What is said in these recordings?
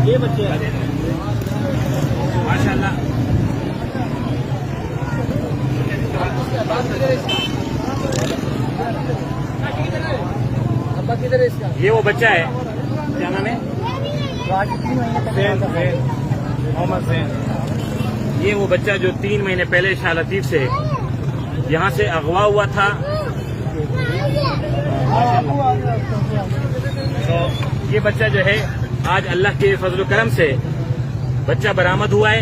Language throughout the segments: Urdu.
یہ بچے ماشاء اللہ. ابا کدھر ہے اس کا؟ یہ وہ بچہ ہے، کیا نام ہے؟ محمد زین. یہ وہ بچہ جو 3 مہینے پہلے شاہ لطیف سے یہاں سے اغوا ہوا تھا. تو یہ بچہ جو ہے آج اللہ کے فضل و کرم سے بچہ برآمد ہوا ہے،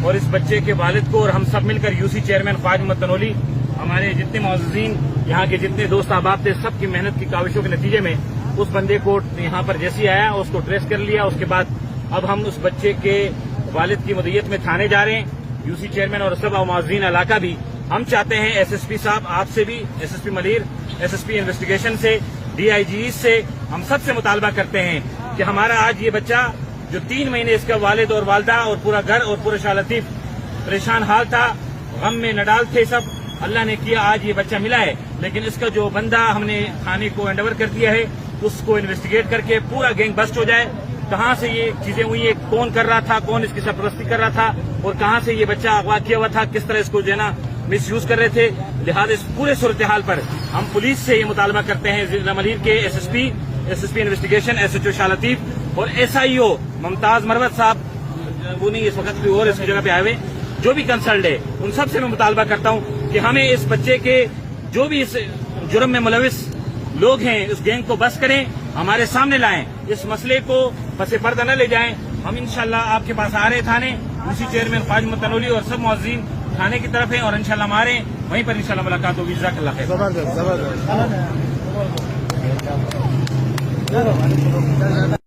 اور اس بچے کے والد کو اور ہم سب مل کر یوسی چیئرمین خواجہ محمد تنولی، ہمارے جتنے معززین یہاں کے جتنے دوست احباب تھے، سب کی محنت کی کاوشوں کے نتیجے میں اس بندے کو یہاں پر جیسے آیا اس کو ٹریس کر لیا. اس کے بعد اب ہم اس بچے کے والد کی مدعیت میں تھانے جا رہے ہیں. یوسی چیئرمین اور سب معززین علاقہ بھی ہم چاہتے ہیں ایس ایس پی صاحب آپ سے بھی، ایس ایس پی Malir, S S P investigation سے، ڈی آئی جی سے ہم سب سے مطالبہ کرتے ہیں کہ ہمارا آج یہ بچہ جو 3 مہینے اس کا والد اور والدہ اور پورا گھر اور پورا شاہ لطیف پریشان حال تھا، غم میں نڈال تھے سب، اللہ نے کیا آج یہ بچہ ملا ہے. لیکن اس کا جو بندہ ہم نے تھانے کو ہینڈ اوور کر دیا ہے، اس کو انویسٹیگیٹ کر کے پورا گینگ بسٹ ہو جائے. کہاں سے یہ چیزیں ہوئی ہیں، کون کر رہا تھا، کون اس کی سرپرستی کر رہا تھا، اور کہاں سے یہ بچہ اغوا کیا ہوا تھا، کس طرح اس کو جو ہے نا مس یوز کر رہے تھے. لہٰذا اس پورے صورتحال پر ہم پولیس سے یہ مطالبہ کرتے ہیں، ضلع ملیر کے S S P investigation, S H O Shah Latif اور ایس آئی او ممتاز مروت صاحب، وہ نہیں اس وقت بھی اور اس کی جگہ پہ آئے ہوئے، جو بھی کنسرنڈ ہے ان سب سے میں مطالبہ کرتا ہوں کہ ہمیں اس بچے کے جو بھی اس جرم میں ملوث لوگ ہیں اس گینگ کو بس کریں، ہمارے سامنے لائیں، اس مسئلے کو پس پردہ نہ لے جائیں. ہم انشاءاللہ آپ کے پاس آ رہے تھانے، اسی چیئرمین خواجہ محمد تنولی اور سب معززین تھانے کی طرف ہیں، اور انشاءاللہ ہم آ رہے ہیں، وہیں پر انشاءاللہ ملاقات ہوگی. جزاک اللہ خیر. زبردست